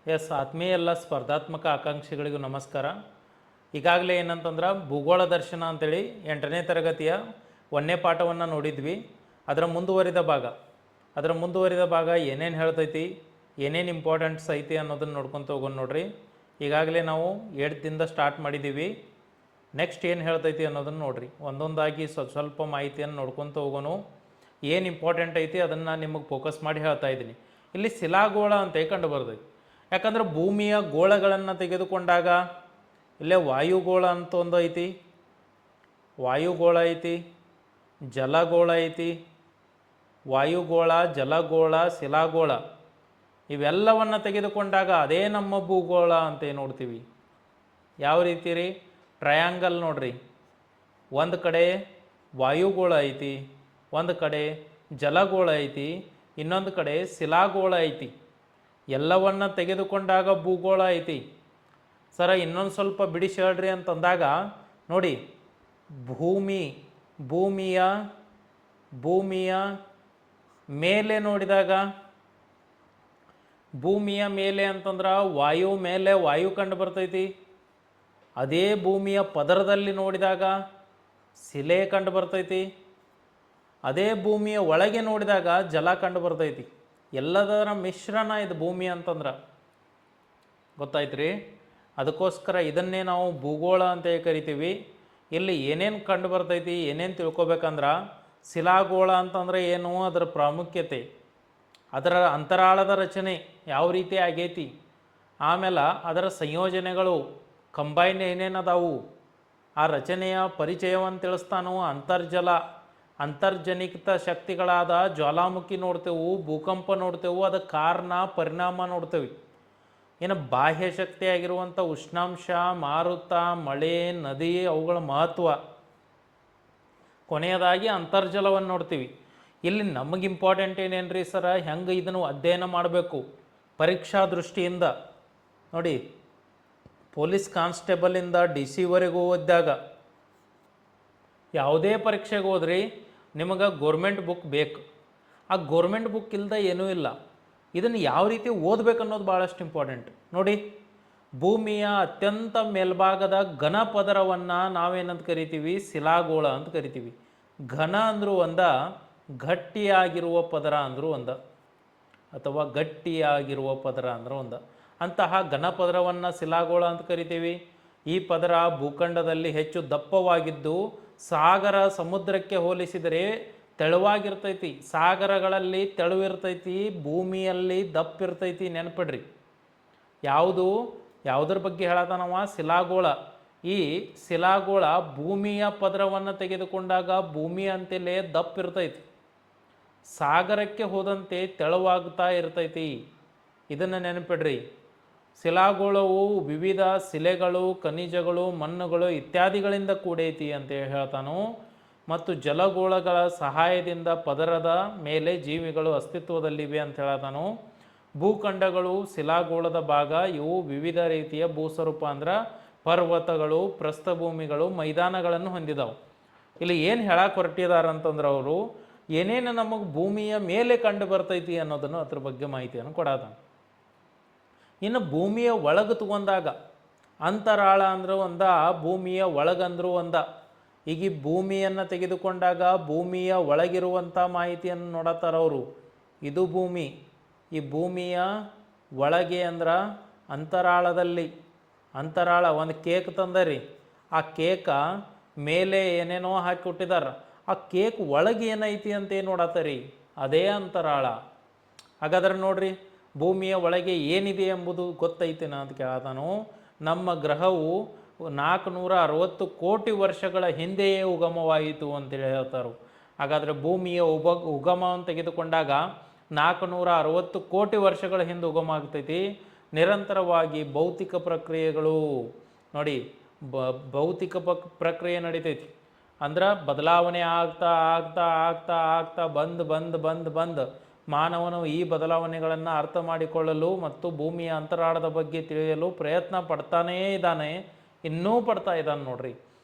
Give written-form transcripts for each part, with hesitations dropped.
S ಆತ್ಮೀಯ ಎಲ್ಲ ಸ್ಪರ್ಧಾತ್ಮಕ ಆಕಾಂಕ್ಷಿಗಳಿಗೂ ನಮಸ್ಕಾರ. ಈಗಾಗಲೇ ಏನಂತಂದ್ರೆ ಭೂಗೋಳ ದರ್ಶನ ಅಂತೇಳಿ 8ನೇ ತರಗತಿಯ 1ನೇ ಪಾಠವನ್ನು ನೋಡಿದ್ವಿ. ಅದರ ಮುಂದುವರಿದ ಭಾಗ ಏನೇನು ಹೇಳ್ತೈತಿ, ಏನೇನು ಇಂಪಾರ್ಟೆಂಟ್ಸ್ ಐತಿ ಅನ್ನೋದನ್ನು ನೋಡ್ಕೊತ ಹೋಗೋಣ ನೋಡ್ರಿ. ಈಗಾಗಲೇ ನಾವು 8ದಿಂದ ಸ್ಟಾರ್ಟ್ ಮಾಡಿದ್ದೀವಿ. ನೆಕ್ಸ್ಟ್ ಏನು ಹೇಳ್ತೈತಿ ಅನ್ನೋದನ್ನು ನೋಡ್ರಿ. ಒಂದೊಂದಾಗಿ ಸ್ವಲ್ಪ ಮಾಹಿತಿಯನ್ನು ನೋಡ್ಕೊತ ಹೋಗೋಣ. ಏನು ಇಂಪಾರ್ಟೆಂಟ್ ಐತಿ ಅದನ್ನು ನಿಮಗೆ ಫೋಕಸ್ ಮಾಡಿ ಹೇಳ್ತಾ ಇದ್ದೀನಿ. ಇಲ್ಲಿ ಶಿಲಾಗೋಳ ಅಂತ ಕಂಡು ಬರ್ತೈತಿ. ಯಾಕಂದ್ರೆ ಭೂಮಿಯ ಗೋಳಗಳನ್ನು ತೆಗೆದುಕೊಂಡಾಗ ಇಲ್ಲೇ ವಾಯುಗೋಳ ಅಂತ ಒಂದು ಐತಿ, ವಾಯುಗೋಳ ಐತಿ, ಜಲಗೋಳ ಐತಿ, ವಾಯುಗೋಳ, ಜಲಗೋಳ, ಶಿಲಾಗೋಳ ಇವೆಲ್ಲವನ್ನು ತೆಗೆದುಕೊಂಡಾಗ ಅದೇ ನಮ್ಮ ಭೂಗೋಳ ಅಂತ ನೋಡ್ತೀವಿ. ಯಾವ ರೀತಿ ರೀ? ಟ್ರಯಾಂಗಲ್ ನೋಡ್ರಿ. ಒಂದು ಕಡೆ ವಾಯುಗೋಳ ಐತಿ, ಒಂದು ಕಡೆ ಜಲಗೋಳ ಐತಿ, ಇನ್ನೊಂದು ಕಡೆ ಶಿಲಾಗೋಳ ಐತಿ. ಎಲ್ಲವನ್ನು ತೆಗೆದುಕೊಂಡಾಗ ಭೂಗೋಳ ಐತಿ. ಸರ ಇನ್ನೊಂದು ಸ್ವಲ್ಪ ಬಿಡಿಸಿ ಹೇಳ್ರಿ ಅಂತಂದಾಗ ನೋಡಿ, ಭೂಮಿಯ ಮೇಲೆ ನೋಡಿದಾಗ, ಭೂಮಿಯ ಮೇಲೆ ಅಂತಂದ್ರೆ ವಾಯು ಮೇಲೆ ವಾಯು ಕಂಡು ಬರ್ತೈತಿ. ಅದೇ ಭೂಮಿಯ ಪದರದಲ್ಲಿ ನೋಡಿದಾಗ ಶಿಲೆ ಕಂಡು ಬರ್ತೈತಿ. ಅದೇ ಭೂಮಿಯ ಒಳಗೆ ನೋಡಿದಾಗ ಜಲ ಕಂಡು ಬರ್ತೈತಿ. ಎಲ್ಲದರ ಮಿಶ್ರಣ ಇದು ಭೂಮಿ ಅಂತಂದ್ರೆ ಗೊತ್ತಾಯ್ತು ರೀ. ಅದಕ್ಕೋಸ್ಕರ ಇದನ್ನೇ ನಾವು ಭೂಗೋಳ ಅಂತ ಕರಿತೀವಿ. ಇಲ್ಲಿ ಏನೇನು ಕಂಡು ಬರ್ತೈತಿ, ಏನೇನು ತಿಳ್ಕೊಬೇಕಂದ್ರೆ ಶಿಲಾಗೋಳ ಅಂತಂದರೆ ಏನು, ಅದರ ಪ್ರಾಮುಖ್ಯತೆ, ಅದರ ಅಂತರಾಳದ ರಚನೆ ಯಾವ ರೀತಿ ಆಗೈತಿ, ಆಮೇಲೆ ಅದರ ಸಂಯೋಜನೆಗಳು ಕಂಬೈನ್ ಏನೇನದಾವು, ಆ ರಚನೆಯ ಪರಿಚಯವನ್ನು ತಿಳಿಸ್ತಾನೋ. ಅಂತರ್ಜನಿತ ಶಕ್ತಿಗಳಾದ ಜ್ವಾಲಾಮುಖಿ ನೋಡ್ತೇವೆ, ಭೂಕಂಪ ನೋಡ್ತೇವೆ, ಅದಕ್ಕೆ ಕಾರಣ ಪರಿಣಾಮ ನೋಡ್ತೇವೆ. ಇನ್ನು ಬಾಹ್ಯ ಶಕ್ತಿಯಾಗಿರುವಂಥ ಉಷ್ಣಾಂಶ, ಮಾರುತ, ಮಳೆ, ನದಿ ಅವುಗಳ ಮಹತ್ವ, ಕೊನೆಯದಾಗಿ ಅಂತರ್ಜಲವನ್ನು ನೋಡ್ತೀವಿ. ಇಲ್ಲಿ ನಮಗೆ ಇಂಪಾರ್ಟೆಂಟ್ ಏನೇನ್ರಿ ಸರ, ಹೆಂಗೆ ಇದನ್ನು ಅಧ್ಯಯನ ಮಾಡಬೇಕು ಪರೀಕ್ಷಾ ದೃಷ್ಟಿಯಿಂದ ನೋಡಿ. ಪೊಲೀಸ್ ಕಾನ್ಸ್ಟೇಬಲಿಂದ DC ವರೆಗೂ ಓದಿದಾಗ ಯಾವುದೇ ಪರೀಕ್ಷೆಗೆ ಹೋದ್ರಿ ನಿಮಗೆ ಗೋರ್ಮೆಂಟ್ ಬುಕ್ ಬೇಕು. ಆ ಗೋರ್ಮೆಂಟ್ ಬುಕ್ ಇಲ್ಲದೆ ಏನೂ ಇಲ್ಲ. ಇದನ್ನು ಯಾವ ರೀತಿ ಓದಬೇಕು ಅನ್ನೋದು ಭಾಳಷ್ಟು ಇಂಪಾರ್ಟೆಂಟ್ ನೋಡಿ. ಭೂಮಿಯ ಅತ್ಯಂತ ಮೇಲ್ಭಾಗದ ಘನ ಪದರವನ್ನು ನಾವೇನಂತ ಕರಿತೀವಿ, ಶಿಲಾಗೋಳ ಅಂತ ಕರಿತೀವಿ. ಘನ ಅಂದರೂ ಒಂದ, ಗಟ್ಟಿಯಾಗಿರುವ ಪದರ ಅಂದರೂ ಒಂದ, ಅಥವಾ ಗಟ್ಟಿಯಾಗಿರುವ ಪದರ ಅಂದ್ರೆ ಒಂದ. ಅಂತಹ ಘನ ಪದರವನ್ನು ಶಿಲಾಗೋಳ ಅಂತ ಕರಿತೀವಿ. ಈ ಪದರ ಭೂಖಂಡದಲ್ಲಿ ಹೆಚ್ಚು ದಪ್ಪವಾಗಿದ್ದು ಸಾಗರ, ಸಮುದ್ರಕ್ಕೆ ಹೋಲಿಸಿದರೆ ತೆಳುವಾಗಿರ್ತೈತಿ. ಸಾಗರಗಳಲ್ಲಿ ತೆಳುವಿರ್ತೈತಿ, ಭೂಮಿಯಲ್ಲಿ ದಪ್ಪಿರ್ತೈತಿ. ನೆನಪಿಡ್ರಿ, ಯಾವುದ್ರ ಬಗ್ಗೆ ಹೇಳತಾನವ, ಶಿಲಾಗೋಳ. ಈ ಶಿಲಾಗೋಳ ಭೂಮಿಯ ಪದರವನ್ನು ತೆಗೆದುಕೊಂಡಾಗ ಭೂಮಿ ಅಂತಲೇ ದಪ್ಪಿರ್ತೈತಿ, ಸಾಗರಕ್ಕೆ ಹೋದಂತೆ ತೆಳುವಾಗ್ತಾ ಇರ್ತೈತಿ. ಇದನ್ನು ನೆನಪಿಡ್ರಿ. ಶಿಲಾಗೋಳವು ವಿವಿಧ ಶಿಲೆಗಳು, ಖನಿಜಗಳು, ಮಣ್ಣುಗಳು ಇತ್ಯಾದಿಗಳಿಂದ ಕೂಡೈತಿ ಅಂತ ಹೇಳ್ತಾನು. ಮತ್ತು ಜಲಗೋಳಗಳ ಸಹಾಯದಿಂದ ಪದರದ ಮೇಲೆ ಜೀವಿಗಳು ಅಸ್ತಿತ್ವದಲ್ಲಿವೆ ಅಂತ ಹೇಳ್ತಾನು. ಭೂಖಂಡಗಳು ಶಿಲಾಗೋಳದ ಭಾಗ. ಇವು ವಿವಿಧ ರೀತಿಯ ಭೂಸ್ವರೂಪ ಅಂದ್ರೆ ಪರ್ವತಗಳು, ಪ್ರಸ್ಥಭೂಮಿಗಳು, ಮೈದಾನಗಳನ್ನು ಹೊಂದಿದವು. ಇಲ್ಲಿ ಏನು ಹೇಳಕ್ಕೆ ಹೊರಟಿದಾರಂತಂದ್ರೆ ಅವರು ಏನೇನು ನಮಗೆ ಭೂಮಿಯ ಮೇಲೆ ಕಂಡು ಬರ್ತೈತಿ ಅನ್ನೋದನ್ನು ಅದ್ರ ಬಗ್ಗೆ ಮಾಹಿತಿಯನ್ನು ಕೊಡತಾನೆ. ಇನ್ನು ಭೂಮಿಯ ಒಳಗೆ ತಗೊಂಡಾಗ ಅಂತರಾಳ ಅಂದ್ರೆ ಒಂದ, ಭೂಮಿಯ ಒಳಗಂದ್ರೂ ಒಂದ. ಈಗ ಈ ಭೂಮಿಯನ್ನು ತೆಗೆದುಕೊಂಡಾಗ ಭೂಮಿಯ ಒಳಗಿರುವಂಥ ಮಾಹಿತಿಯನ್ನು ನೋಡತ್ತಾರ ಅವರು. ಇದು ಭೂಮಿ. ಈ ಭೂಮಿಯ ಒಳಗೆ ಅಂದ್ರೆ ಅಂತರಾಳದಲ್ಲಿ, ಅಂತರಾಳ ಒಂದು ಕೇಕ್ ತಂದರಿ, ಆ ಕೇಕ ಮೇಲೆ ಏನೇನೋ ಹಾಕಿ ಕೊಟ್ಟಿದ್ದಾರೆ. ಆ ಕೇಕ್ ಒಳಗೆ ಏನೈತಿ ಅಂತ ಏನು ನೋಡತ್ತರಿ, ಅದೇ ಅಂತರಾಳ. ಹಾಗಾದ್ರೆ ನೋಡ್ರಿ, ಭೂಮಿಯ ಒಳಗೆ ಏನಿದೆ ಎಂಬುದು ಗೊತ್ತೈತೇನ ಅಂತ ಕೇಳತಾನು. ನಮ್ಮ ಗ್ರಹವು 460 ಕೋಟಿ ವರ್ಷಗಳ ಹಿಂದೆಯೇ ಉಗಮವಾಯಿತು ಅಂತೇಳಿ ಹೇಳ್ತಾರೆ. ಹಾಗಾದರೆ ಭೂಮಿಯ ಉಗಮವನ್ನು ತೆಗೆದುಕೊಂಡಾಗ 460 ಕೋಟಿ ವರ್ಷಗಳ ಹಿಂದೆ ಉಗಮ ಆಗ್ತೈತಿ. ನಿರಂತರವಾಗಿ ಭೌತಿಕ ಪ್ರಕ್ರಿಯೆಗಳು ನೋಡಿ, ಭೌತಿಕ ಪ್ರಕ್ರಿಯೆ ನಡೀತೈತಿ. ಅಂದ್ರೆ ಬದಲಾವಣೆ ಆಗ್ತಾ ಆಗ್ತಾ ಆಗ್ತಾ ಆಗ್ತಾ ಬಂದು ಮಾನವನು ಈ ಬದಲಾವಣೆಗಳನ್ನು ಅರ್ಥ ಮಾಡಿಕೊಳ್ಳಲು ಮತ್ತು ಭೂಮಿಯ ಅಂತರಾಳದ ಬಗ್ಗೆ ತಿಳಿಯಲು ಪ್ರಯತ್ನ ಪಡ್ತಾನೇ ಇದ್ದಾನೆ, ಇನ್ನೂ ಪಡ್ತಾ ಇದ್ದಾನೆ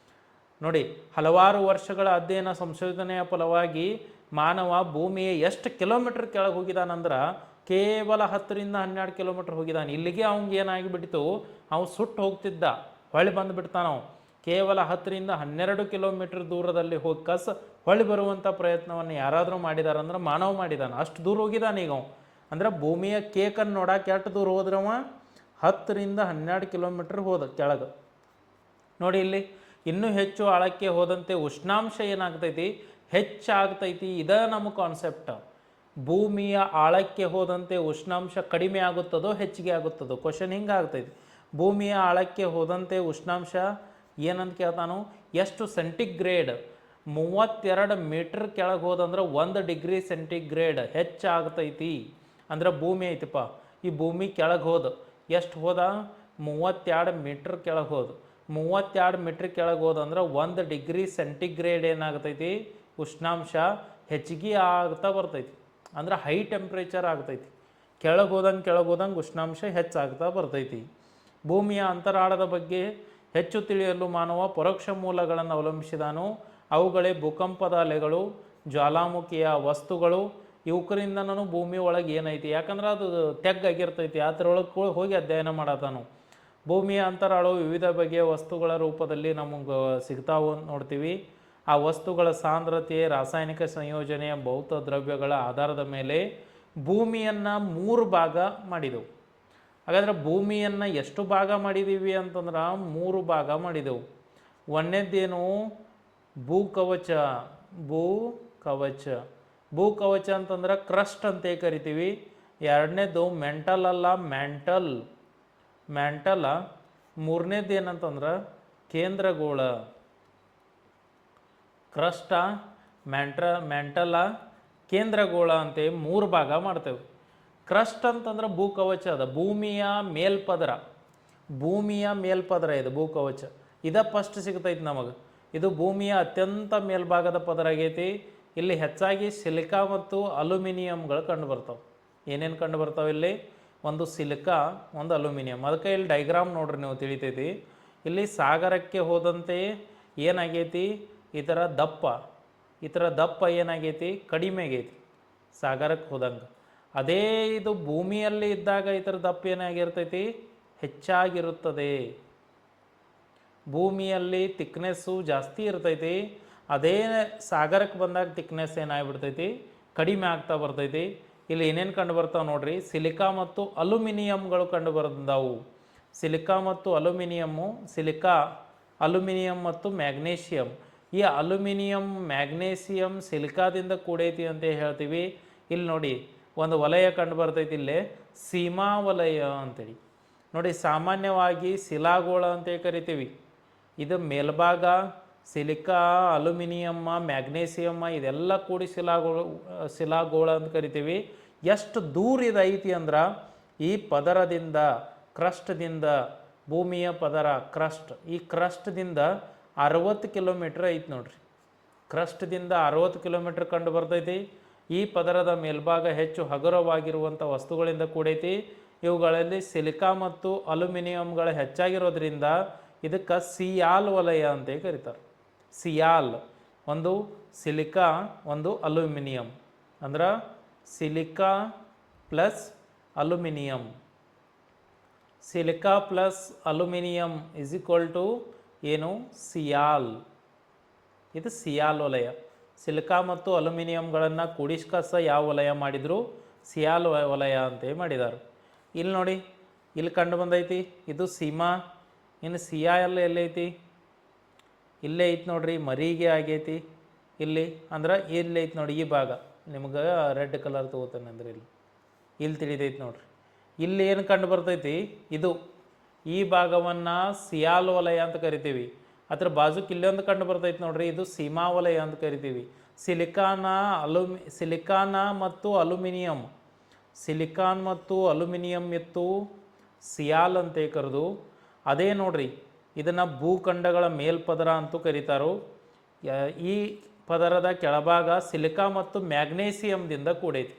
ನೋಡಿ. ಹಲವಾರು ವರ್ಷಗಳ ಅಧ್ಯಯನ ಸಂಶೋಧನೆಯ ಫಲವಾಗಿ ಮಾನವ ಭೂಮಿಯ ಎಷ್ಟು ಕಿಲೋಮೀಟರ್ ಕೆಳಗೆ ಹೋಗಿದಾನಂದ್ರೆ ಕೇವಲ 10ರಿಂದ 12 ಕಿಲೋಮೀಟ್ರ್ ಹೋಗಿದ್ದಾನೆ. ಇಲ್ಲಿಗೆ ಅವ್ನಿಗೆ ಏನಾಗಿಬಿಟ್ಟಿತು, ಅವು ಸುಟ್ಟು ಹೋಗ್ತಿದ್ದ, ಹೊಳ್ಳಿ ಬಂದುಬಿಡ್ತಾನ ನಾವು. ಕೇವಲ 10ರಿಂದ 12 ಕಿಲೋಮೀಟ್ರ್ ದೂರದಲ್ಲಿ ಹೋಗಿ ಹೊಳ್ಳಿ ಬರುವಂಥ ಪ್ರಯತ್ನವನ್ನು ಯಾರಾದರೂ ಮಾಡಿದಾರಂದ್ರೆ ಮಾನವ ಮಾಡಿದಾನೆ. ಅಷ್ಟು ದೂರ ಹೋಗಿದ್ದಾನೆ ಈಗ ಅವ. ಅಂದ್ರೆ ಭೂಮಿಯ ಕೇಕನ್ನು ನೋಡಕ್ಕೆ ಎಷ್ಟು ದೂರ ಹೋದ್ರವ, 10ರಿಂದ 12 ಕಿಲೋಮೀಟ್ರ್ ಹೋದ ಕೆಳಗೆ. ನೋಡಿ ಇಲ್ಲಿ ಇನ್ನೂ ಹೆಚ್ಚು ಆಳಕ್ಕೆ ಹೋದಂತೆ ಉಷ್ಣಾಂಶ ಏನಾಗ್ತೈತಿ, ಹೆಚ್ಚಾಗ್ತೈತಿ. ಇದ ನಮ್ಮ ಕಾನ್ಸೆಪ್ಟ್. ಭೂಮಿಯ ಆಳಕ್ಕೆ ಹೋದಂತೆ ಉಷ್ಣಾಂಶ ಕಡಿಮೆ ಆಗುತ್ತದೋ ಹೆಚ್ಚಿಗೆ ಆಗುತ್ತದೋ, ಕ್ವಶನ್ ಹಿಂಗೆ ಆಗ್ತೈತಿ. ಭೂಮಿಯ ಆಳಕ್ಕೆ ಹೋದಂತೆ ಉಷ್ಣಾಂಶ ಏನಂತ ಕೇಳ್ತಾನು, ಎಷ್ಟು ಸೆಂಟಿಗ್ರೇಡ್, 32 ಮೀಟ್ರ್ ಕೆಳಗೆ ಹೋದಂದ್ರೆ 1 ಡಿಗ್ರಿ ಸೆಂಟಿಗ್ರೇಡ್ ಹೆಚ್ಚಾಗ್ತೈತಿ. ಅಂದ್ರೆ ಭೂಮಿ ಐತಿಪ್ಪ, ಈ ಭೂಮಿ ಕೆಳಗೆ ಹೋದ, ಎಷ್ಟು ಹೋದ, 32 ಮೀಟ್ರ್ ಕೆಳಗೆ ಹೋದ. 32 ಮೀಟ್ರ್ ಕೆಳಗೆ ಹೋದಂದ್ರೆ 1 ಡಿಗ್ರಿ ಸೆಂಟಿಗ್ರೇಡ್ ಏನಾಗ್ತೈತಿ, ಉಷ್ಣಾಂಶ ಹೆಚ್ಚಿಗೆ ಆಗ್ತಾ ಬರ್ತೈತಿ. ಅಂದ್ರೆ ಹೈ ಟೆಂಪ್ರೇಚರ್ ಆಗ್ತೈತಿ. ಕೆಳಗೆ ಹೋದಂಗೆ ಉಷ್ಣಾಂಶ ಹೆಚ್ಚಾಗ್ತಾ ಬರ್ತೈತಿ. ಭೂಮಿಯ ಅಂತರಾಳದ ಬಗ್ಗೆ ಹೆಚ್ಚು ತಿಳಿಯಲು ಮಾನವ ಪರೋಕ್ಷ ಮೂಲಗಳನ್ನು ಅವಲಂಬಿಸಿದಾನು. ಅವುಗಳೇ ಭೂಕಂಪದ ಅಲೆಗಳು, ಜ್ವಾಲಾಮುಖಿಯ ವಸ್ತುಗಳು. ಇವಕರಿಂದನೂ ಭೂಮಿ ಒಳಗೆ ಏನೈತಿ, ಯಾಕಂದ್ರೆ ಅದು ತೆಗ್ಗಾಗಿರ್ತೈತಿ, ಅದರೊಳಗೆ ಹೋಗಿ ಅಧ್ಯಯನ ಮಾಡತಾನು. ಭೂಮಿಯ ಅಂತರಾಳವು ವಿವಿಧ ಬಗೆಯ ವಸ್ತುಗಳ ರೂಪದಲ್ಲಿ ನಮಗೆ ಸಿಗ್ತಾವು ನೋಡ್ತೀವಿ. ಆ ವಸ್ತುಗಳ ಸಾಂದ್ರತೆ, ರಾಸಾಯನಿಕ ಸಂಯೋಜನೆಯ ಭೌತ ದ್ರವ್ಯಗಳ ಆಧಾರದ ಮೇಲೆ ಭೂಮಿಯನ್ನು 3 ಭಾಗ ಮಾಡಿದೆವು. ಹಾಗಾದರೆ ಭೂಮಿಯನ್ನು ಎಷ್ಟು ಭಾಗ ಮಾಡಿದ್ದೀವಿ ಅಂತಂದ್ರೆ 3 ಭಾಗ ಮಾಡಿದೆವು. ಒಂದನೇದ್ದೇನು, ಭೂಕವಚ. ಭೂಕವಚ ಅಂತಂದ್ರೆ ಕ್ರಸ್ಟ್ ಅಂತ ಕರಿತೀವಿ. ಎರಡನೇದು ಮೆಂಟಲ್ ಅಲ್ಲ, ಮ್ಯಾಂಟಲ್. ಮೂರನೇದು ಏನಂತಂದ್ರೆ ಕೇಂದ್ರಗೋಳ. ಕ್ರಸ್ಟ, ಮ್ಯಾಂಟಲ, ಕೇಂದ್ರಗೋಳ ಅಂತ 3 ಭಾಗ ಮಾಡ್ತೇವೆ. ಕ್ರಸ್ಟ್ ಅಂತಂದ್ರೆ ಭೂಕವಚ ಅದ, ಭೂಮಿಯ ಮೇಲ್ಪದರ ಇದು ಭೂಕವಚ. ಫಸ್ಟ್ ಸಿಗ್ತೈತಿ ನಮಗೆ. ಇದು ಭೂಮಿಯ ಅತ್ಯಂತ ಮೇಲ್ಭಾಗದ ಪದರ ಆಗೈತಿ. ಇಲ್ಲಿ ಹೆಚ್ಚಾಗಿ ಸಿಲಿಕಾ ಮತ್ತು ಅಲ್ಯೂಮಿನಿಯಂಗಳು ಕಂಡು ಬರ್ತಾವೆ. ಏನೇನು ಕಂಡು ಬರ್ತಾವೆ ಇಲ್ಲಿ, ಒಂದು ಸಿಲಿಕಾ, ಒಂದು ಅಲ್ಯೂಮಿನಿಯಂ. ಅದಕ್ಕೆ ಇಲ್ಲಿ ಡೈಗ್ರಾಮ್ ನೋಡ್ರಿ ನೀವು ತಿಳಿತೈತಿ. ಇಲ್ಲಿ ಸಾಗರಕ್ಕೆ ಹೋದಂತೆ ಏನಾಗೈತಿ, ಈ ಥರ ದಪ್ಪ ಏನಾಗೈತಿ, ಕಡಿಮೆ ಆಗೈತಿ ಸಾಗರಕ್ಕೆ ಹೋದಂಗೆ. ಅದೇ ಇದು ಭೂಮಿಯಲ್ಲಿ ಇದ್ದಾಗ ಈ ಥರ ದಪ್ಪ ಏನಾಗಿರ್ತೈತಿ, ಹೆಚ್ಚಾಗಿರುತ್ತದೆ. ಭೂಮಿಯಲ್ಲಿ ತಿಕ್ನೆಸ್ಸು ಜಾಸ್ತಿ ಇರ್ತೈತಿ. ಅದೇ ಸಾಗರಕ್ಕೆ ಬಂದಾಗ ತಿಕ್ನೆಸ್ ಏನಾಗ್ಬಿಡ್ತೈತಿ, ಕಡಿಮೆ ಆಗ್ತಾ ಬರ್ತೈತಿ. ಇಲ್ಲಿ ಏನೇನು ಕಂಡು ಬರ್ತಾವೆ ನೋಡ್ರಿ, ಸಿಲಿಕಾ ಮತ್ತು ಅಲ್ಯೂಮಿನಿಯಂಗಳು ಕಂಡು ಬಂದಾವು. ಸಿಲಿಕಾ ಮತ್ತು ಅಲ್ಯೂಮಿನಿಯಮ್ಮು, ಅಲ್ಯೂಮಿನಿಯಂ ಮತ್ತು ಮ್ಯಾಗ್ನೇಷಿಯಂ. ಈ ಅಲ್ಯೂಮಿನಿಯಂ, ಮ್ಯಾಗ್ನೇಷಿಯಂ ಸಿಲಿಕಾದಿಂದ ಕೂಡೈತಿ ಅಂತ ಹೇಳ್ತೀವಿ. ಇಲ್ಲಿ ನೋಡಿ ಒಂದು ವಲಯ ಕಂಡು ಬರ್ತೈತಿ, ಇಲ್ಲೇ ಸೀಮಾ ವಲಯ ಅಂತೇಳಿ. ನೋಡಿ ಸಾಮಾನ್ಯವಾಗಿ ಶಿಲಾಗೋಳ ಅಂತ ಕರಿತೀವಿ. ಇದು ಮೇಲ್ಭಾಗ ಸಿಲಿಕಾ, ಅಲ್ಯೂಮಿನಿಯಮ್ಮ, ಮ್ಯಾಗ್ನೇಷಿಯಮ್ಮ ಇದೆಲ್ಲ ಕೂಡಿ ಶಿಲಾಗೋಳ ಅಂತ ಕರಿತೀವಿ. ಎಷ್ಟು ದೂರ ಇದು ಐತಿ ಅಂದ್ರೆ ಈ ಪದರದಿಂದ, ಕ್ರಸ್ಟ್ದಿಂದ, ಭೂಮಿಯ ಪದರ ಕ್ರಸ್ಟ್, ಈ ಕ್ರಸ್ಟ್ದಿಂದ 60 ಕಿಲೋಮೀಟ್ರ್ ಐತಿ ನೋಡ್ರಿ. ಕ್ರಸ್ಟ್ದಿಂದ 60 ಕಿಲೋಮೀಟ್ರ್ ಕಂಡು ಬರ್ತೈತಿ. ಈ ಪದರದ ಮೇಲ್ಭಾಗ ಹೆಚ್ಚು ಹಗುರವಾಗಿರುವಂಥ ವಸ್ತುಗಳಿಂದ ಕೂಡೈತಿ. ಇವುಗಳಲ್ಲಿ ಸಿಲಿಕಾ ಮತ್ತು ಅಲ್ಯೂಮಿನಿಯಂಗಳು ಹೆಚ್ಚಾಗಿರೋದ್ರಿಂದ ಇದಕ್ಕೆ ಸಿಯಾಲ್ ವಲಯ ಅಂತ ಕರೀತಾರೆ. ಸಿಯಾಲ್, ಒಂದು ಸಿಲಿಕಾ, ಒಂದು ಅಲ್ಯೂಮಿನಿಯಂ. ಅಂದ್ರೆ silica plus aluminium. Silica plus aluminium is equal to ಏನು, ಸಿಯಾಲ್. ಇದು ಸಿಯಾಲ್ ವಲಯ. ಸಿಲಿಕಾ ಮತ್ತು ಅಲ್ಯೂಮಿನಿಯಂಗಳನ್ನು ಕೂಡಿಸ್ಕಸ ಯಾವ ವಲಯ ಮಾಡಿದ್ರು, ಸಿಯಾಲ್ ವಲಯ ಅಂತ ಮಾಡಿದ್ದಾರೆ. ಇಲ್ಲಿ ನೋಡಿ, ಇಲ್ಲಿ ಕಂಡು ಬಂದೈತಿ, ಇದು ಸೀಮಾ. ಇನ್ನು ಸಿಯಾಲ್ ಎಲ್ಲೈತಿ, ಇಲ್ಲೇ ಐತಿ ನೋಡ್ರಿ, ಮರಿಗೆ ಆಗೈತಿ ಇಲ್ಲಿ. ಅಂದ್ರೆ ಇಲ್ಲಿ ಐತಿ ನೋಡಿ, ಈ ಭಾಗ ನಿಮ್ಗೆ ರೆಡ್ ಕಲರ್ ತಗೋತಾನೆ ಅಂದ್ರೆ ಇಲ್ಲಿ ತಿಳಿದೈತಿ ನೋಡ್ರಿ. ಇಲ್ಲಿ ಏನು ಕಂಡು ಬರ್ತೈತಿ, ಇದು ಈ ಭಾಗವನ್ನು ಸಿಯಾಲ್ ವಲಯ ಅಂತ ಕರಿತೀವಿ. ಅದ್ರ ಬಾಜುಕ್ಕೆ ಇಲ್ಲೊಂದು ಕಂಡು ಬರ್ತೈತಿ ನೋಡ್ರಿ, ಇದು ಸೀಮಾ ವಲಯ ಅಂತ ಕರಿತೀವಿ. ಸಿಲಿಕಾನ ಮತ್ತು ಅಲ್ಯೂಮಿನಿಯಂ, ಸಿಲಿಕಾನ್ ಮತ್ತು ಅಲ್ಯೂಮಿನಿಯಂ ಇತ್ತು ಸಿಯಾಲ್ ಅಂತ ಕರೆದು. ಅದೇ ನೋಡ್ರಿ, ಇದನ್ನು ಭೂಖಂಡಗಳ ಮೇಲ್ಪದರ ಅಂತೂ ಕರೀತಾರೋ. ಈ ಪದರದ ಕೆಳಭಾಗ ಸಿಲಿಕಾ ಮತ್ತು ಮ್ಯಾಗ್ನೇಷಿಯಂದಿಂದ ಕೂಡೈತಿ.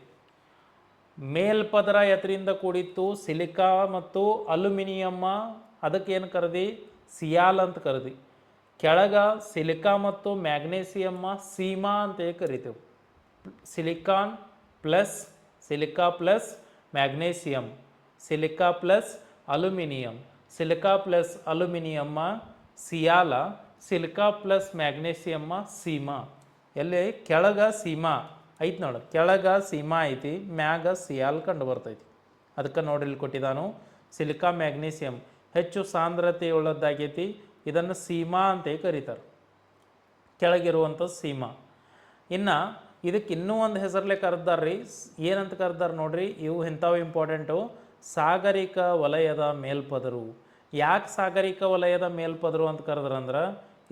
ಮೇಲ್ಪದರ ಎತ್ತರಿಂದ ಕೂಡಿತ್ತು ಸಿಲಿಕಾ ಮತ್ತು ಅಲ್ಯೂಮಿನಿಯಮ್ಮ, ಅದಕ್ಕೇನು ಕರೆದಿ, ಸಿಯಾಲ್ ಅಂತ ಕರೆದಿ. ಕೆಳಗ ಸಿಲಿಕಾ ಮತ್ತು ಮ್ಯಾಗ್ನೇಷಿಯಮ್ಮ ಸೀಮಾ ಅಂತ ಕರಿತೇವೆ. Silica plus magnesium, silica plus aluminium, silica plus ಅಲ್ಯೂಮಿನಿಯಮ್ಮ ಸಿಯಾಲ, ಸಿಲಿಕಾ ಪ್ಲಸ್ ಮ್ಯಾಗ್ನೇಸಿಯಮ್ಮ ಸೀಮಾ. ಎಲ್ಲಿ ಕೆಳಗೆ ಸೀಮಾ ಐತಿ ನೋಡು, ಕೆಳಗೆ ಸೀಮಾ ಐತಿ, ಮ್ಯಾಗ ಸಿಯಾಲ್ ಕಂಡು ಬರ್ತೈತಿ. ಅದಕ್ಕೆ ನೋಡಿ ಇಲ್ಲಿ ಕೊಟ್ಟಿದ್ದಾನು ಸಿಲಿಕಾ ಮ್ಯಾಗ್ನೀಸಿಯಂ ಹೆಚ್ಚು ಸಾಂದ್ರತೆಯುಳ್ಳದ್ದಾಗೈತಿ, ಇದನ್ನು ಸೀಮಾ ಅಂತ ಕರೀತಾರೆ, ಕೆಳಗಿರುವಂಥದ್ದು ಸೀಮಾ. ಇನ್ನು ಇದಕ್ಕೆ ಇನ್ನೂ ಒಂದು ಹೆಸರಲ್ಲೇ ಕರೆದಾರ್ರಿ, ಏನಂತ ಕರೆದಾರ ನೋಡ್ರಿ, ಇವು ಎಂಥವು ಇಂಪಾರ್ಟೆಂಟು, ಸಾಗರಿಕ ವಲಯದ ಮೇಲ್ಪದರು. ಯಾಕೆ ಸಾಗರಿಕ ವಲಯದ ಮೇಲ್ಪದರು ಅಂತ ಕರೆದ್ರಂದ್ರೆ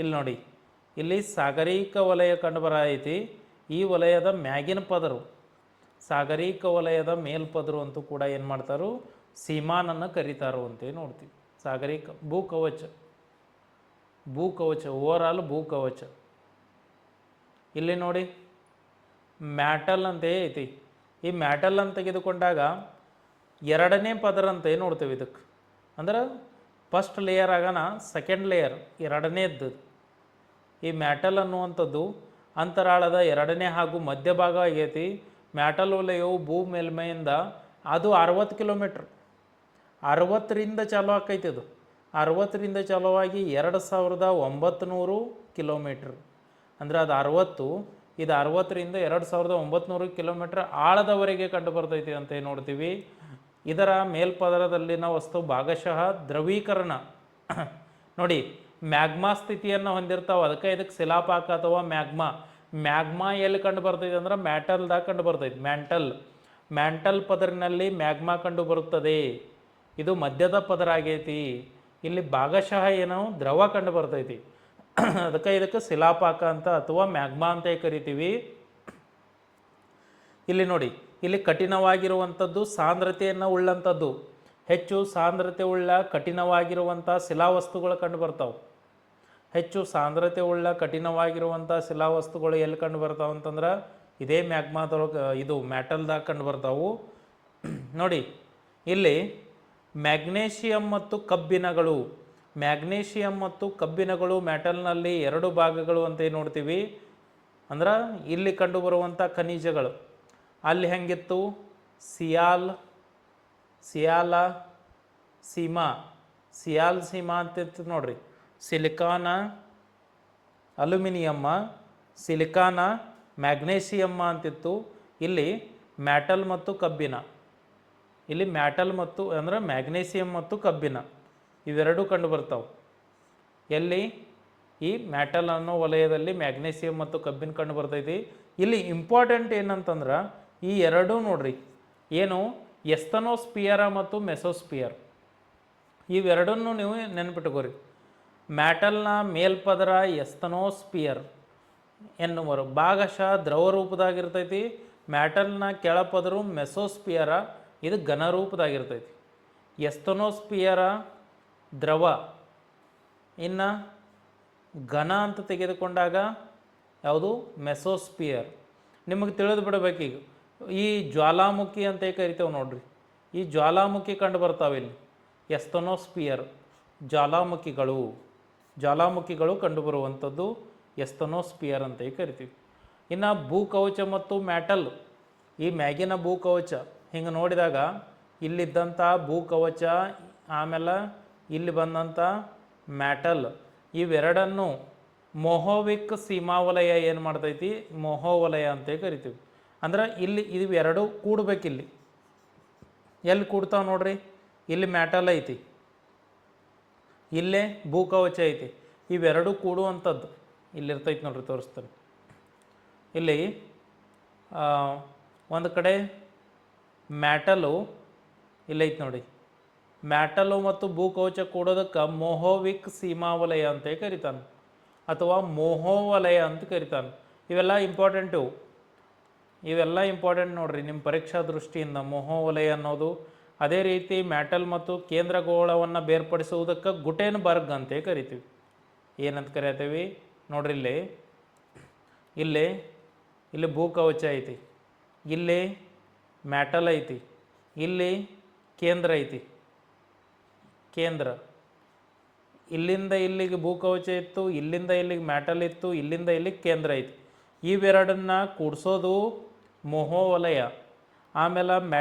ಇಲ್ಲಿ ನೋಡಿ, ಇಲ್ಲಿ ಸಾಗರಿಕ ವಲಯ ಕಂಡು ಐತಿ, ಈ ವಲಯದ ಮ್ಯಾಗಿನ ಪದರು ಸಾಗರಿಕ ವಲಯದ ಮೇಲ್ಪದರು ಅಂತೂ ಕೂಡ ಏನು ಮಾಡ್ತಾರೋ ಸೀಮಾನನ್ನು ಕರೀತಾರೋ ಅಂತೇಳಿ ನೋಡ್ತೀವಿ. ಸಾಗರಿಕ ಭೂಕವಚ, ಭೂಕವಚ ಓವರ್ ಆಲ್ ಭೂಕವಚ. ಇಲ್ಲಿ ನೋಡಿ ಮ್ಯಾಟಲ್ ಅಂತೇ ಐತಿ, ಈ ಮ್ಯಾಟಲ್ ಅಂತ ತೆಗೆದುಕೊಂಡಾಗ ಎರಡನೇ ಪದರ ಅಂತ ನೋಡ್ತೇವೆ ಇದಕ್ಕೆ. ಅಂದ್ರೆ ಫಸ್ಟ್ ಲೇಯರ್ ಆಗೋಣ ಸೆಕೆಂಡ್ ಲೇಯರ್ ಎರಡನೇದ್ದು. ಈ ಮ್ಯಾಟಲ್ ಅನ್ನುವಂಥದ್ದು ಅಂತರಾಳದ ಎರಡನೇ ಹಾಗೂ ಮಧ್ಯಭಾಗ ಆಗೈತಿ. ಮ್ಯಾಟಲ್ ವಲಯವು ಭೂ ಮೇಲ್ಮೈಯಿಂದ ಅದು 60 ಕಿಲೋಮೀಟ್ರ್, 60ರಿಂದ ಚಾಲೂ ಆಕೈತಿ. ಅದು 60ರಿಂದ ಚಾಲುವಾಗಿ 2900 ಕಿಲೋಮೀಟ್ರ್. ಅಂದರೆ ಅದು 60, ಇದು 60ರಿಂದ 2900 ಕಿಲೋಮೀಟ್ರ್ ಆಳದವರೆಗೆ ಕಂಡು ಬರ್ತೈತಿ ಅಂತ ನೋಡ್ತೀವಿ. ಇದರ ಮೇಲ್ಪದರದಲ್ಲಿನ ವಸ್ತು ಭಾಗಶಃ ದ್ರವೀಕರಣ ನೋಡಿ ಮ್ಯಾಗ್ಮಾ ಸ್ಥಿತಿಯನ್ನು ಹೊಂದಿರ್ತಾವೆ, ಅದಕ್ಕೆ ಇದಕ್ಕೆ ಶಿಲಾಪಾಕ ಅಥವಾ ಮ್ಯಾಗ್ಮಾ. ಮ್ಯಾಗ್ಮಾ ಎಲ್ಲಿ ಕಂಡು ಬರ್ತೈತೆ ಅಂದ್ರೆ ಮ್ಯಾಟಲ್ದಾಗ ಕಂಡು ಬರ್ತೈತಿ. ಮ್ಯಾಂಟಲ್ ಪದರಿನಲ್ಲಿ ಮ್ಯಾಗ್ಮಾ ಕಂಡು ಬರುತ್ತದೆ, ಇದು ಮಧ್ಯದ ಪದರ ಆಗೈತಿ. ಇಲ್ಲಿ ಭಾಗಶಃ ಏನೋ ದ್ರವ ಕಂಡು ಬರ್ತೈತಿ, ಅದಕ್ಕೆ ಇದಕ್ಕೆ ಶಿಲಾಪಾಕ ಅಂತ ಅಥವಾ ಮ್ಯಾಗ್ಮಾ ಅಂತ ಕರಿತೀವಿ. ಇಲ್ಲಿ ನೋಡಿ, ಇಲ್ಲಿ ಕಠಿಣವಾಗಿರುವಂಥದ್ದು ಸಾಂದ್ರತೆಯನ್ನು ಉಳ್ಳಂಥದ್ದು, ಹೆಚ್ಚು ಸಾಂದ್ರತೆ ಉಳ್ಳ ಕಠಿಣವಾಗಿರುವಂಥ ಶಿಲಾವಸ್ತುಗಳು ಕಂಡು ಬರ್ತಾವೆ. ಹೆಚ್ಚು ಸಾಂದ್ರತೆ ಉಳ್ಳ ಕಠಿಣವಾಗಿರುವಂಥ ಶಿಲಾವಸ್ತುಗಳು ಎಲ್ಲಿ ಕಂಡು ಬರ್ತಾವೆ ಅಂತಂದ್ರೆ ಇದೇ ಮ್ಯಾಗ್ಮಾದೊಳಗೆ, ಇದು ಮ್ಯಾಟಲ್ದಾಗ ಕಂಡು ಬರ್ತಾವು. ನೋಡಿ ಇಲ್ಲಿ ಮ್ಯಾಗ್ನೇಷಿಯಂ ಮತ್ತು ಕಬ್ಬಿಣಗಳು, ಮ್ಯಾಗ್ನೇಷಿಯಂ ಮತ್ತು ಕಬ್ಬಿಣಗಳು ಮ್ಯಾಟಲ್ನಲ್ಲಿ ಎರಡು ಭಾಗಗಳು ಅಂತ ನೋಡ್ತೀವಿ. ಅಂದ್ರೆ ಇಲ್ಲಿ ಕಂಡು ಬರುವಂಥ ಖನಿಜಗಳು ಅಲ್ಲಿ ಹೆಂಗಿತ್ತು, ಸಿಯಾಲ್, ಸಿಯಾಲ, ಸೀಮಾ, ಸಿಯಾಲ್ ಸೀಮಾ ಅಂತಿತ್ತು ನೋಡ್ರಿ. ಸಿಲಿಕಾನ ಅಲ್ಯೂಮಿನಿಯಮ್ಮ, ಸಿಲಿಕಾನ ಮ್ಯಾಗ್ನೇಷಿಯಮ್ಮ ಅಂತಿತ್ತು. ಇಲ್ಲಿ ಮ್ಯಾಟಲ್ ಮತ್ತು ಕಬ್ಬಿಣ, ಇಲ್ಲಿ ಮ್ಯಾಟಲ್ ಮತ್ತು ಅಂದ್ರೆ ಮ್ಯಾಗ್ನೇಷಿಯಂ ಮತ್ತು ಕಬ್ಬಿಣ ಇವೆರಡೂ ಕಂಡು ಬರ್ತಾವೆ. ಎಲ್ಲಿ ಈ ಮ್ಯಾಟಲ್ ಅನ್ನೋ ವಲಯದಲ್ಲಿ ಮ್ಯಾಗ್ನೇಷಿಯಂ ಮತ್ತು ಕಬ್ಬಿಣ ಕಂಡು ಬರ್ತೈತಿ. ಇಲ್ಲಿ ಇಂಪಾರ್ಟೆಂಟ್ ಏನಂತಂದ್ರೆ ಈ ಎರಡೂ ನೋಡ್ರಿ, ಏನು ಎಸ್ತನೋಸ್ಪಿಯರ ಮತ್ತು ಮೆಸೋಸ್ಪಿಯರ್, ಇವೆರಡನ್ನೂ ನೀವು ನೆನ್ಪಿಟ್ಕೋರಿ. ಮ್ಯಾಟಲ್ನ ಮೇಲ್ಪದರ ಎಸ್ತನೋಸ್ಪಿಯರ್ ಎನ್ನುವರು ಭಾಗಶಃ ದ್ರವ ರೂಪದಾಗಿರ್ತೈತಿ. ಮ್ಯಾಟಲ್ನ ಕೆಳಪದರು ಮೆಸೋಸ್ಪಿಯರ, ಇದು ಘನ ರೂಪದಾಗಿರ್ತೈತಿ. ಎಸ್ತನೋಸ್ಪಿಯರ ದ್ರವ, ಇನ್ನು ಘನ ಅಂತ ತೆಗೆದುಕೊಂಡಾಗ ಯಾವುದು ಮೆಸೋಸ್ಪಿಯರ್. ನಿಮಗೆ ತಿಳಿದು ಬಿಡಬೇಕೀಗ, ಈ ಜ್ವಾಲಾಮುಖಿ ಅಂತ ಕರಿತೇವೆ ನೋಡ್ರಿ, ಈ ಜ್ವಾಲಾಮುಖಿ ಕಂಡು ಬರ್ತಾವೆ ಇಲ್ಲಿ ಎಸ್ತನೋಸ್ಪಿಯರ್, ಜ್ವಾಲಾಮುಖಿಗಳು, ಜ್ವಾಲಾಮುಖಿಗಳು ಕಂಡುಬರುವಂಥದ್ದು ಎಸ್ತನೋಸ್ಪಿಯರ್ ಅಂತ ಕರಿತೀವಿ. ಇನ್ನು ಭೂಕವಚ ಮತ್ತು ಮ್ಯಾಟಲ್, ಈ ಮ್ಯಾಗಿನ ಭೂಕವಚ ಹಿಂಗೆ ನೋಡಿದಾಗ ಇಲ್ಲಿದ್ದಂಥ ಭೂಕವಚ ಆಮೇಲೆ ಇಲ್ಲಿ ಬಂದಂಥ ಮ್ಯಾಟಲ್ ಇವೆರಡನ್ನು ಮೊಹೋವಿಕ್ ಸೀಮಾವಲಯ ಏನು ಮಾಡ್ತೈತಿ, ಮೊಹೋವಲಯ ಅಂತ ಕರಿತೀವಿ. ಅಂದ್ರೆ ಇಲ್ಲಿ ಇವೆರಡು ಕೂಡಬೇಕಿಲ್ಲಿ, ಎಲ್ಲಿ ಕೂಡ್ತಾವೆ ನೋಡ್ರಿ, ಇಲ್ಲಿ ಮ್ಯಾಟಲ್ ಐತಿ, ಇಲ್ಲೇ ಭೂಕವಚ ಐತಿ, ಇವೆರಡು ಕೂಡುವಂಥದ್ದು ಇಲ್ಲಿರ್ತೈತಿ ನೋಡ್ರಿ, ತೋರಿಸ್ತಾರೆ. ಇಲ್ಲಿ ಒಂದು ಕಡೆ ಮ್ಯಾಟಲು ಇಲ್ಲೈತಿ ನೋಡಿ, ಮ್ಯಾಟಲು ಮತ್ತು ಭೂಕವಚ ಕೂಡೋದಕ್ಕೆ ಮೊಹೋವಿಕ್ ಸೀಮಾವಲಯ ಅಂತ ಕರಿತಾನೆ ಅಥವಾ ಮೊಹೋವಲಯ ಅಂತ ಕರಿತಾನೆ. ಇವೆಲ್ಲ ಇಂಪಾರ್ಟೆಂಟು, ಇವೆಲ್ಲ ಇಂಪಾರ್ಟೆಂಟ್ ನೋಡ್ರಿ ನಿಮ್ಮ ಪರೀಕ್ಷಾ ದೃಷ್ಟಿಯಿಂದ, ಮೊಹೋವಲಯ ಅನ್ನೋದು. ಅದೇ ರೀತಿ ಮ್ಯಾಟಲ್ ಮತ್ತು ಕೇಂದ್ರಗೋಳವನ್ನು ಬೇರ್ಪಡಿಸುವುದಕ್ಕೆ ಗುಟೆನ್ಬರ್ಗ್ ಅಂತ ಕರಿತೀವಿ. ಏನಂತ ಕರಿತೀವಿ ನೋಡ್ರಿ, ಇಲ್ಲಿ ಇಲ್ಲಿ ಭೂಕವಚ ಐತಿ, ಇಲ್ಲಿ ಮ್ಯಾಟಲ್ ಐತಿ, ಇಲ್ಲಿ ಕೇಂದ್ರ ಐತಿ, ಕೇಂದ್ರ, ಇಲ್ಲಿಂದ ಇಲ್ಲಿಗೆ ಭೂಕವಚ ಇತ್ತು, ಇಲ್ಲಿಂದ ಇಲ್ಲಿಗೆ ಮ್ಯಾಟಲ್ ಇತ್ತು, ಇಲ್ಲಿಂದ ಇಲ್ಲಿಗೆ ಕೇಂದ್ರ ಐತಿ. ಇವೆರಡನ್ನು ಕೂಡಿಸೋದು ಮೊಹೋವಲಯ. ಆಮೇಲೆ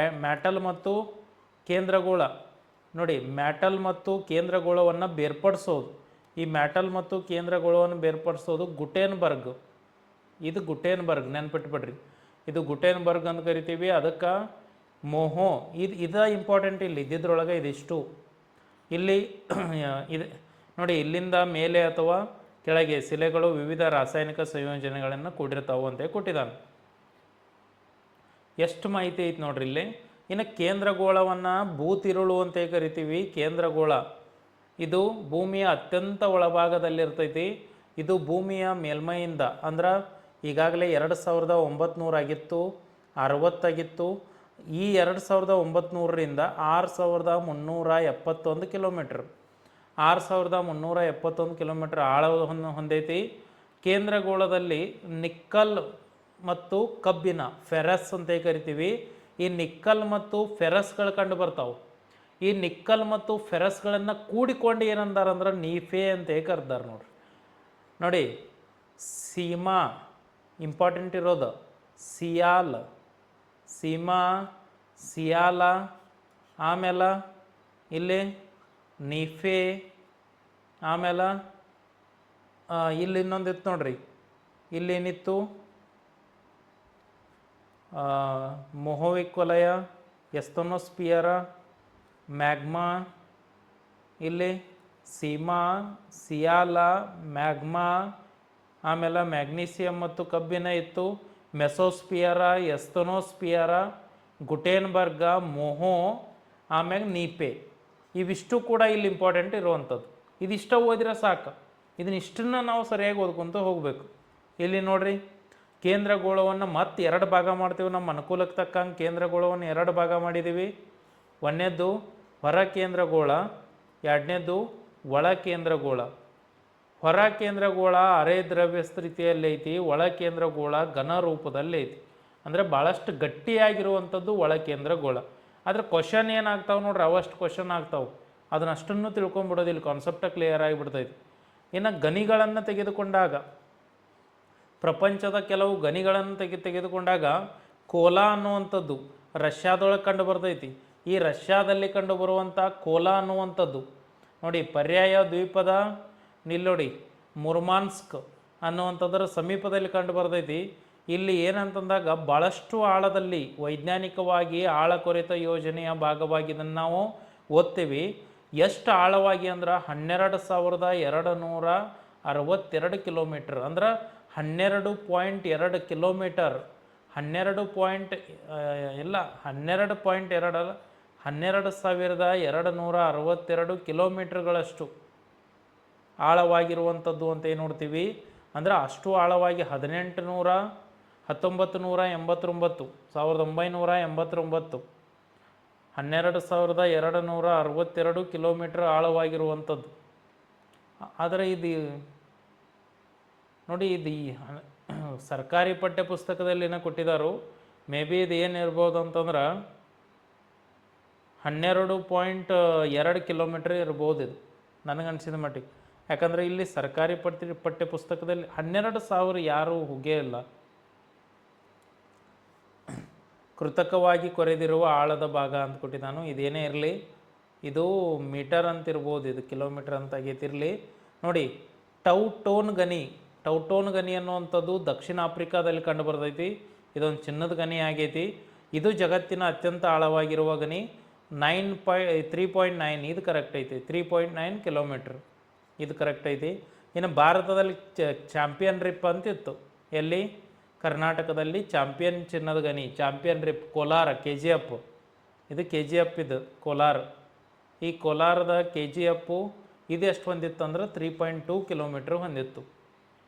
ಮ್ಯಾಟಲ್ ಮತ್ತು ಕೇಂದ್ರಗೋಳ ನೋಡಿ, ಮ್ಯಾಟಲ್ ಮತ್ತು ಕೇಂದ್ರಗೋಳವನ್ನು ಬೇರ್ಪಡಿಸೋದು, ಈ ಮ್ಯಾಟಲ್ ಮತ್ತು ಕೇಂದ್ರಗೋಳವನ್ನು ಬೇರ್ಪಡಿಸೋದು ಗುಟೆನ್ಬರ್ಗ್. ಇದು ಗುಟೆನ್ಬರ್ಗ್, ನೆನ್ಪಿಟ್ಬಿಡ್ರಿ, ಇದು ಗುಟೆನ್ಬರ್ಗ್ ಅಂತ ಕರಿತೀವಿ. ಅದಕ್ಕೆ ಮೋಹೋ ಇದು ಇಂಪಾರ್ಟೆಂಟ್. ಇಲ್ಲಿ ಇದ್ದಿದ್ರೊಳಗೆ ಇದಿಷ್ಟು. ಇಲ್ಲಿ ಇದು ನೋಡಿ, ಇಲ್ಲಿಂದ ಮೇಲೆ ಅಥವಾ ಕೆಳಗೆ ಶಿಲೆಗಳು ವಿವಿಧ ರಾಸಾಯನಿಕ ಸಂಯೋಜನೆಗಳನ್ನು ಕೂಡಿರ್ತಾವೆ ಅಂತ ಕೊಟ್ಟಿದ್ದಾನೆ. ಎಷ್ಟು ಮಾಹಿತಿ ಐತೆ ನೋಡ್ರಿ ಇಲ್ಲಿ. ಇನ್ನು ಕೇಂದ್ರಗೋಳವನ್ನು ಭೂತಿರುಳು ಅಂತ ಕರಿತೀವಿ. ಕೇಂದ್ರಗೋಳ ಇದು ಭೂಮಿಯ ಅತ್ಯಂತ ಒಳಭಾಗದಲ್ಲಿರ್ತೈತಿ. ಇದು ಭೂಮಿಯ ಮೇಲ್ಮೈಯಿಂದ ಅಂದ್ರೆ ಈಗಾಗಲೇ 2900 ಆಗಿತ್ತು, 60 ಆಗಿತ್ತು. ಈ 2900ರಿಂದ 6371 ಕಿಲೋಮೀಟ್ರ್, 6371 ಕಿಲೋಮೀಟ್ರ್ ಆಳವನ್ನು ಹೊಂದೈತಿ. ಕೇಂದ್ರಗೋಳದಲ್ಲಿ ನಿಕ್ಕಲ್ ಮತ್ತು ಕಬ್ಬಿಣ ಫೆರಸ್ ಅಂತ ಕರಿತೀವಿ. ಈ ನಿಕ್ಕಲ್ ಮತ್ತು ಫೆರಸ್ಗಳು ಕಂಡು ಬರ್ತಾವೆ. ಈ ನಿಕ್ಕಲ್ ಮತ್ತು ಫೆರಸ್ಗಳನ್ನು ಕೂಡಿಕೊಂಡು ಏನಂದಾರಂದ್ರೆ ನೀಫೆ ಅಂತ ಕರ್ದಾರ ನೋಡ್ರಿ. ನೋಡಿ, ಸೀಮಾ ಇಂಪಾರ್ಟೆಂಟ್ ಇರೋದು, ಸಿಯಾಲ್, ಸೀಮಾ, ಸಿಯಾಲ, ಆಮೇಲೆ ಇಲ್ಲಿ ನೀಫೆ, ಆಮೇಲೆ ಇಲ್ಲಿ ಇನ್ನೊಂದಿತ್ತು ನೋಡ್ರಿ, ಇಲ್ಲೇನಿತ್ತು ಮೊಹೋವಿಕ್ ವಲಯ, ಎಸ್ತೊನೋಸ್ಪಿಯರ, ಮ್ಯಾಗ್ಮಾ, ಇಲ್ಲಿ ಸೀಮಾ, ಸಿಯಾಲ, ಮ್ಯಾಗ್ಮಾ, ಆಮೇಲೆ ಮ್ಯಾಗ್ನೀಸಿಯಂ ಮತ್ತು ಕಬ್ಬಿಣ ಇತ್ತು. ಮೆಸೋಸ್ಪಿಯರ, ಎಸ್ತೊನೋಸ್ಪಿಯರ, ಗುಟೆನ್ಬರ್ಗ, ಮೊಹೋ, ಆಮ್ಯಾಗ ನೀಪೆ, ಇವಿಷ್ಟು ಕೂಡ ಇಲ್ಲಿ ಇಂಪಾರ್ಟೆಂಟ್ ಇರುವಂಥದ್ದು. ಇದಿಷ್ಟ ಓದಿದ್ರೆ ಸಾಕು. ಇದನ್ನಿಷ್ಟನ್ನು ನಾವು ಸರಿಯಾಗಿ ಓದ್ಕೊತ ಹೋಗಬೇಕು. ಇಲ್ಲಿ ನೋಡ್ರಿ, ಕೇಂದ್ರಗೋಳವನ್ನು ಮತ್ತೆ 2 ಭಾಗ ಮಾಡ್ತೀವಿ. ನಮ್ಮ ಅನುಕೂಲಕ್ಕೆ ತಕ್ಕಂಗೆ ಕೇಂದ್ರಗೋಳವನ್ನು 2 ಭಾಗ ಮಾಡಿದ್ದೀವಿ. ಒಂದನೇದ್ದು ಹೊರ ಕೇಂದ್ರಗೋಳ, ಎರಡನೇದ್ದು ಒಳ ಕೇಂದ್ರಗೋಳ. ಹೊರ ಕೇಂದ್ರಗೋಳ ಅರೆ ದ್ರವ್ಯ ಸ್ಥಿತಿಯಲ್ಲಿ ಐತಿ, ಒಳ ಕೇಂದ್ರಗೋಳ ಘನ ರೂಪದಲ್ಲಿ ಐತಿ. ಅಂದರೆ ಭಾಳಷ್ಟು ಗಟ್ಟಿಯಾಗಿರುವಂಥದ್ದು ಒಳ ಕೇಂದ್ರಗೋಳ. ಆದರೆ ಕ್ವಶನ್ ಏನಾಗ್ತಾವೆ ನೋಡ್ರಿ, ಅವಷ್ಟು ಕ್ವಶನ್ ಆಗ್ತಾವೆ. ಅದನ್ನಷ್ಟನ್ನು ತಿಳ್ಕೊಂಬಿಡೋದು, ಇಲ್ಲಿ ಕಾನ್ಸೆಪ್ಟ ಕ್ಲಿಯರ್ ಆಗಿಬಿಡ್ತೈತಿ. ಇನ್ನು ಗಣಿಗಳನ್ನು ತೆಗೆದುಕೊಂಡಾಗ, ಪ್ರಪಂಚದ ಕೆಲವು ಗಣಿಗಳನ್ನು ತೆಗೆದುಕೊಂಡಾಗ ಕೋಲಾ ಅನ್ನುವಂಥದ್ದು ರಷ್ಯಾದೊಳಗೆ ಕಂಡು ಬರ್ತೈತಿ. ಈ ರಷ್ಯಾದಲ್ಲಿ ಕಂಡು ಬರುವಂಥ ಕೋಲಾ ಅನ್ನುವಂಥದ್ದು ನೋಡಿ, ಪರ್ಯಾಯ ದ್ವೀಪದ ನಿಲ್ಲೋಡಿ ಮುರ್ಮಾನ್ಸ್ಕ್ ಅನ್ನುವಂಥದ್ರ ಸಮೀಪದಲ್ಲಿ ಕಂಡು ಬರ್ತೈತಿ. ಇಲ್ಲಿ ಏನಂತಂದಾಗ ಭಾಳಷ್ಟು ಆಳದಲ್ಲಿ ವೈಜ್ಞಾನಿಕವಾಗಿ ಆಳ ಕೊರೆತ ಯೋಜನೆಯ ಭಾಗವಾಗಿ ಇದನ್ನು ನಾವು ಓದ್ತೀವಿ. ಎಷ್ಟು ಆಳವಾಗಿ ಅಂದ್ರೆ 12,262 ಕಿಲೋಮೀಟ್ರ್, ಅಂದ್ರೆ 12.2 ಕಿಲೋಮೀಟರ್, 12.262 ಕಿಲೋಮೀಟ್ರ್ಗಳಷ್ಟು ಆಳವಾಗಿರುವಂಥದ್ದು ಅಂತ ಏನು ನೋಡ್ತೀವಿ. ಅಂದರೆ ಅಷ್ಟು ಆಳವಾಗಿ 1989 12,262 ಕಿಲೋಮೀಟ್ರ್ ಆಳವಾಗಿರುವಂಥದ್ದು. ಆದರೆ ಇದು ನೋಡಿ, ಇದು ಸರ್ಕಾರಿ ಪಠ್ಯ ಪುಸ್ತಕದಲ್ಲಿನ ಕೊಟ್ಟಿದ್ದಾರೋ. ಮೇ ಬಿ ಇದು ಏನಿರ್ಬೋದು ಅಂತಂದ್ರೆ 12.2 ಕಿಲೋಮೀಟ್ರ್ ಇರ್ಬೋದು ಇದು, ನನಗನ್ಸಿದ ಮಟ್ಟಿಗೆ. ಯಾಕಂದರೆ ಇಲ್ಲಿ ಸರ್ಕಾರಿ ಪಠ್ಯ ಪುಸ್ತಕದಲ್ಲಿ 12,000 ಯಾರೂ ಹೋಗೇ ಇಲ್ಲ. ಕೃತಕವಾಗಿ ಕೊರೆದಿರುವ ಆಳದ ಭಾಗ ಅಂತ ಕೊಟ್ಟಿದ್ದಾನು. ಇದೇನೇ ಇರಲಿ, ಇದು ಮೀಟರ್ ಅಂತಿರ್ಬೋದು, ಇದು ಕಿಲೋಮೀಟ್ರ್ ಅಂತ ಆಗೈತಿರಲಿ. ನೋಡಿ, ಟೌಟೋನ್ ಗಣಿ ಅನ್ನುವಂಥದ್ದು ದಕ್ಷಿಣ ಆಫ್ರಿಕಾದಲ್ಲಿ ಕಂಡು ಬರ್ತೈತಿ. ಇದೊಂದು ಚಿನ್ನದ ಗಣಿ ಆಗೈತಿ. ಇದು ಜಗತ್ತಿನ ಅತ್ಯಂತ ಆಳವಾಗಿರುವ ಗಣಿ. 3.9 ಇದು ಕರೆಕ್ಟ್ ಐತಿ. 3.9 ಕಿಲೋಮೀಟ್ರ್ ಇದು ಕರೆಕ್ಟ್ ಐತಿ. ಇನ್ನು ಭಾರತದಲ್ಲಿ ಚಾಂಪಿಯನ್ ರಿಪ್ ಅಂತಿತ್ತು. ಎಲ್ಲಿ? ಕರ್ನಾಟಕದಲ್ಲಿ ಚಾಂಪಿಯನ್ ಚಿನ್ನದ ಗಣಿ, ಚಾಂಪಿಯನ್ ರಿಪ್ ಕೋಲಾರ, KGF. ಇದು KGF, ಇದು ಕೋಲಾರ. ಈ ಕೋಲಾರದ KGF ಇದು ಎಷ್ಟು ಹೊಂದಿತ್ತು ಅಂದ್ರೆ 3.2 ಕಿಲೋಮೀಟ್ರ್ ಹೊಂದಿತ್ತು.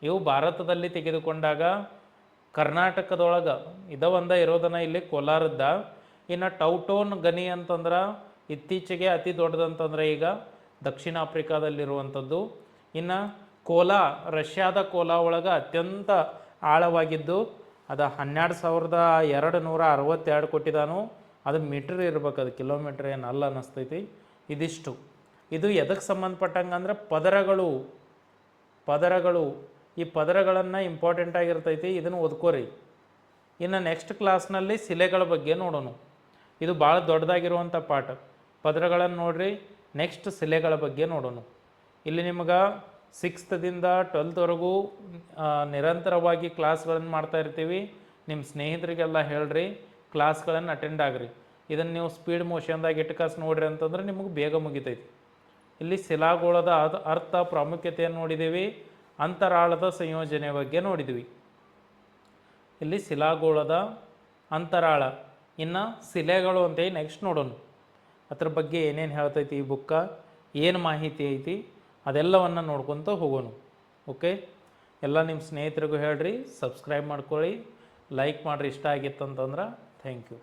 ಇವು ಭಾರತದಲ್ಲಿ ತೆಗೆದುಕೊಂಡಾಗ ಕರ್ನಾಟಕದೊಳಗೆ ಒಂದ ಇರೋದನ್ನ ಇಲ್ಲಿ ಕೋಲಾರದ್ದ. ಇನ್ನು ಟೌಟೋನ್ ಗಣಿ ಅಂತಂದ್ರೆ ಇತ್ತೀಚೆಗೆ ಅತಿ ದೊಡ್ಡದಂತಂದ್ರೆ ಈಗ ದಕ್ಷಿಣ ಆಫ್ರಿಕಾದಲ್ಲಿರುವಂಥದ್ದು. ಇನ್ನು ಕೋಲಾ, ರಷ್ಯಾದ ಕೋಲಾ ಒಳಗೆ ಅತ್ಯಂತ ಆಳವಾಗಿದ್ದು ಅದು 12,262 ಕೊಟ್ಟಿದ್ದಾನು. ಅದು ಮೀಟ್ರ್ ಇರ್ಬೇಕು, ಅದು ಕಿಲೋಮೀಟ್ರ್ ಏನಲ್ಲ ಅನ್ನಿಸ್ತೈತಿ. ಇದಿಷ್ಟು. ಇದು ಎದಕ್ಕೆ ಸಂಬಂಧಪಟ್ಟಂಗೆ ಅಂದ್ರೆ ಪದರಗಳು ಈ ಪದರಗಳನ್ನು ಇಂಪಾರ್ಟೆಂಟ್ ಆಗಿರ್ತೈತಿ. ಇದನ್ನು ಓದ್ಕೋರಿ. ಇನ್ನು ನೆಕ್ಸ್ಟ್ ಕ್ಲಾಸ್ನಲ್ಲಿ ಶಿಲೆಗಳ ಬಗ್ಗೆ ನೋಡೋಣ. ಇದು ಭಾಳ ದೊಡ್ಡದಾಗಿರುವಂಥ ಪಾಠ. ಪದರಗಳನ್ನು ನೋಡ್ರಿ, ನೆಕ್ಸ್ಟ್ ಶಿಲೆಗಳ ಬಗ್ಗೆ ನೋಡೋಣ. ಇಲ್ಲಿ ನಿಮ್ಗೆ 6th-ದಿಂದ 12th-ವರೆಗೂ ನಿರಂತರವಾಗಿ ಕ್ಲಾಸ್ಗಳನ್ನು ಮಾಡ್ತಾ ಇರ್ತೀವಿ. ನಿಮ್ಮ ಸ್ನೇಹಿತರಿಗೆಲ್ಲ ಹೇಳ್ರಿ, ಕ್ಲಾಸ್ಗಳನ್ನು ಅಟೆಂಡ್ ಆಗ್ರಿ. ಇದನ್ನು ನೀವು ಸ್ಪೀಡ್ ಮೋಷನ್ದಾಗ ಇಟ್ಕಾಸ್ ನೋಡ್ರಿ ಅಂತಂದ್ರೆ ನಿಮಗೆ ಬೇಗ ಮುಗಿತೈತಿ. ಇಲ್ಲಿ ಶಿಲಾಗೋಳದ ಅರ್ಥ ಪ್ರಾಮುಖ್ಯತೆಯನ್ನು ನೋಡಿದ್ದೀವಿ, ಅಂತರಾಳದ ಸಂಯೋಜನೆ ಬಗ್ಗೆ ನೋಡಿದ್ವಿ. ಇಲ್ಲಿ ಶಿಲಾಗೋಳದ ಅಂತರಾಳ, ಇನ್ನು ಶಿಲೆಗಳು ಅಂತೇಳಿ ನೆಕ್ಸ್ಟ್ ನೋಡೋಣ. ಅದ್ರ ಬಗ್ಗೆ ಏನೇನು ಹೇಳ್ತೈತಿ ಈ ಬುಕ್ಕ, ಏನು ಮಾಹಿತಿ ಐತಿ ಅದೆಲ್ಲವನ್ನು ನೋಡ್ಕೊತ ಹೋಗೋಣ. ಓಕೆ, ಎಲ್ಲ ನಿಮ್ಮ ಸ್ನೇಹಿತರಿಗೂ ಹೇಳ್ರಿ, ಸಬ್ಸ್ಕ್ರೈಬ್ ಮಾಡ್ಕೊಳ್ಳಿ, ಲೈಕ್ ಮಾಡಿರಿ ಇಷ್ಟ ಆಗಿತ್ತಂತಂದ್ರೆ. Thank you.